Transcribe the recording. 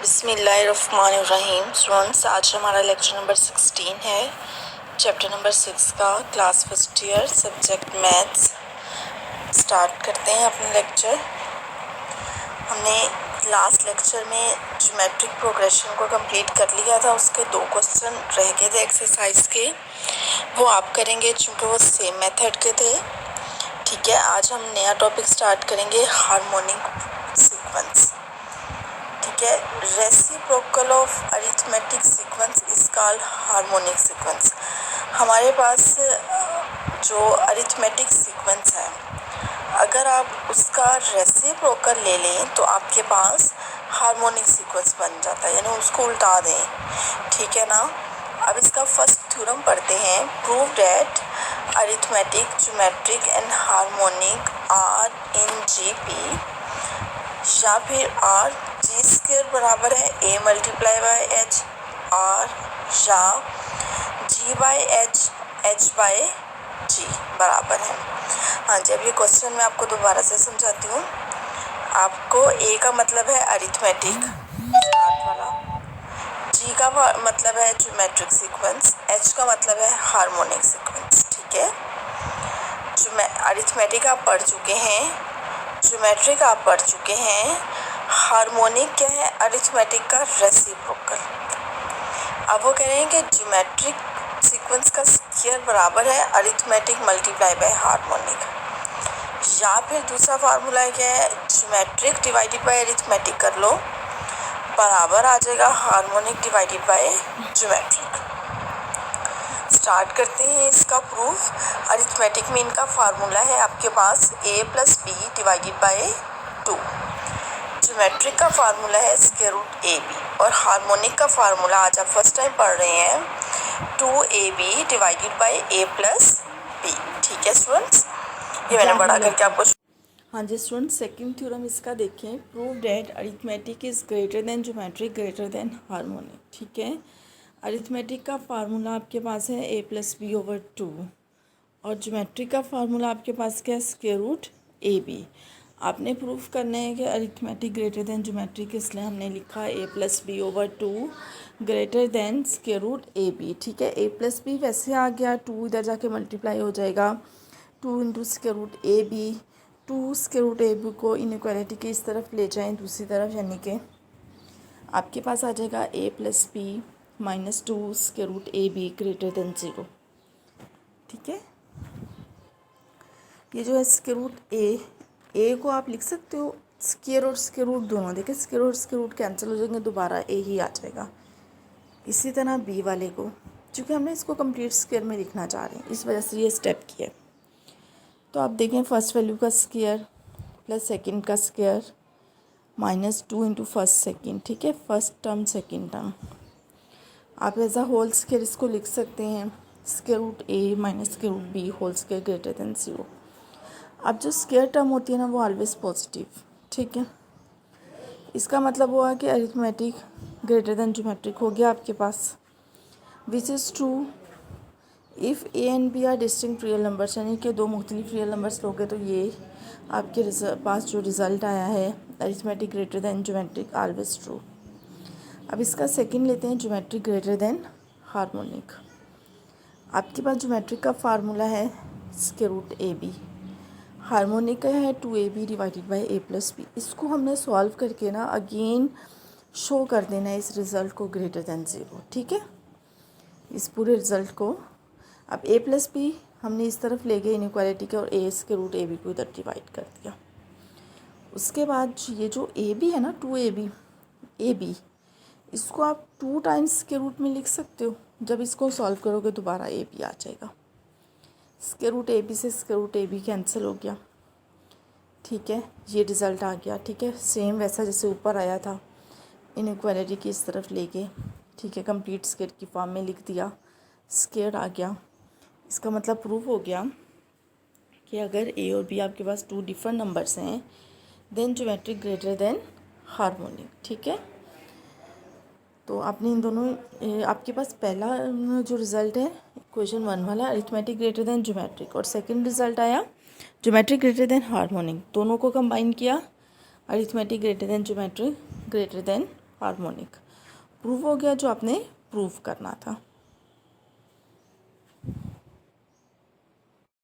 बिस्मिल्लाहिर्रहमानिर्रहीम। स्टूडेंट्स, आज हमारा लेक्चर नंबर 16 है, चैप्टर नंबर 6 का, class first year, subject maths. Start करते हैं अपना लेक्चर। हमने लास्ट लेक्चर में ज्योमेट्रिक प्रोग्रेशन को कंप्लीट कर लिया था। उसके 2 क्वेश्चन रह गए थे एक्सरसाइज के, वो आप करेंगे चूँकि वो सेम मेथड के थे। ठीक है, आज हम नया टॉपिक स्टार्ट करेंगे, हार्मोनिक सीक्वेंस। ठीक है, reciprocal of arithmetic sequence is called harmonic sequence. हमारे पास जो अरिथमेटिक सीक्वेंस है, अगर आप उसका रेसिप्रोकल ले लें तो आपके पास हार्मोनिक सीक्वेंस बन जाता है, यानी उसको उल्टा दें। ठीक है ना। अब इसका फर्स्ट थ्योरम पढ़ते हैं। Prove that arithmetic, geometric and harmonic are in GP, या फिर आर जी स्क्वायर बराबर है A multiply by H or, या G by H by G बराबर है। हाँ जी, अब ये क्वेश्चन मैं आपको दोबारा से समझाती हूँ। आपको ए का मतलब है अरिथमेटिक स्टार्ट वाला, जी का मतलब है ज्योमेट्रिक सीक्वेंस, एच का मतलब है हार्मोनिक सीक्वेंस। ठीक है, अरिथमेटिक आप पढ़ चुके हैं, ज्योमेट्रिक आप पढ़ चुके हैं, हार्मोनिक क्या है? अरिथमेटिक का रेसिप्रोकल। अब वो कह रहे हैं कि ज्योमेट्रिक सीक्वेंस का स्क्वायर बराबर है अरिथमेटिक मल्टीप्लाई बाय हार्मोनिक, या फिर दूसरा फार्मूला क्या है? ज्योमेट्रिक डिवाइडेड बाय अरिथमेटिक कर लो, बराबर आ जाएगा harmonic divided by geometric. Start करते हैं इसका प्रूफ। अरिथमेटिक में इनका फार्मूला है आपके पास a plus B divided by 2। Geometric का फार्मूला है स्क्वायर रूट ए बी, और हार्मोनिक का फार्मूला आज आप फर्स्ट टाइम पढ़ रहे हैं 2ab divided by a plus B. ठीक है स्टूडेंट्स, ये मैंने बड़ा करके आपको। हाँ जी स्टूडेंट्स, सेकंड थ्योरम इसका देखें। Prove that arithmetic is greater than geometric greater than harmonic. ठीक है, अरिथमेटिक का फार्मूला आपके पास है a प्लस बी ओवर 2, और ज्योमेट्रिक का फार्मूला आपके पास क्या है? Square root A B. आपने प्रूफ करना है कि अरिथमेटिक ग्रेटर देन ज्योमेट्रिक, इसलिए हमने लिखा a plus B over 2 greater than square root A B. ठीक है, a प्लस बी वैसे आ गया, 2 इधर जाके मल्टीप्लाई हो जाएगा, 2 into square root A B. 2 square root A B को इनइक्वालिटी की इस तरफ ले जाएं दूसरी तरफ, यानी कि आपके पास आ जाएगा a plus B minus 2 square root A B greater than 0। ठीक है, ये जो है स्क्वायर रूट ए को आप लिख सकते हो स्क्वायर और स्क्वायर रूट दोनों, देखिए स्क्वायर और स्क्वायर रूट कैंसिल हो जाएंगे, दोबारा ए ही आ जाएगा। इसी तरह बी वाले को, चूँकि हमने इसको कंप्लीट स्क्वायर में लिखना चाह रहे हैं, इस वजह से ये स्टेप किया। तो आप देखें फर्स्ट वैल्यू का स्क्वायर प्लस सेकंड का square minus 2 into first second. ठीक है, फर्स्ट टर्म सेकंड टर्म, आप एज अ होल स्क्वायर इसको लिख सकते हैं square root A minus square root B whole square greater than 0। अब जो स्क्वायर टर्म होती है ना, वो ऑलवेज पॉजिटिव। ठीक है, इसका मतलब हुआ कि अरिथमेटिक ग्रेटर देन ज्योमेट्रिक हो गया आपके पास, which is true if A and B are distinct real numbers, यानी कि 2 मुख्तलिफ रियल नंबर्स लोगे तो ये आपके पास जो रिज़ल्ट आया है arithmetic greater than geometric always true. अब इसका सेकंड लेते हैं, ज्योमेट्रिक ग्रेटर देन हार्मोनिक। आपके पास ज्योमेट्रिक का फार्मूला है square root A B, harmonic का है 2ab divided by a plus B. इसको हमने सॉल्व करके ना अगेन शो कर देना है इस रिज़ल्ट को ग्रेटर देन 0। ठीक है, इस पूरे रिज़ल्ट को अब a प्लस बी हमने इस तरफ ले गए इनइक्वालिटी के, और a square root A B को इधर डिवाइड कर दिया। उसके बाद ये जो ए बी है ना, 2ab ए बी, इसको आप 2 टाइम्स के रूट में लिख सकते हो। जब इसको सॉल्व करोगे दोबारा ए बी आ जाएगा, स्क्वायर रूट ए बी से square root A B cancel हो गया। ठीक है, ये रिज़ल्ट आ गया। ठीक है, सेम वैसा जैसे ऊपर आया था, इनइक्वालिटी की इस तरफ ले गए। ठीक है, कंप्लीट स्क्वायर की फॉर्म में लिख दिया, स्क्वायर आ गया। इसका मतलब प्रूफ हो गया कि अगर ए और बी आपके पास 2 डिफरेंट नंबर्स हैं, then geometric greater than harmonic. ठीक है, तो आपने इन दोनों, आपके पास पहला जो रिज़ल्ट है इक्वेशन 1 वाला अरिथमेटिक ग्रेटर देन ज्योमेट्रिक, और सेकंड रिज़ल्ट आया ज्योमेट्रिक ग्रेटर देन हार्मोनिक। दोनों को कंबाइन किया, arithmetic greater than geometric greater than harmonic. Prove हो गया जो आपने प्रूव करना था।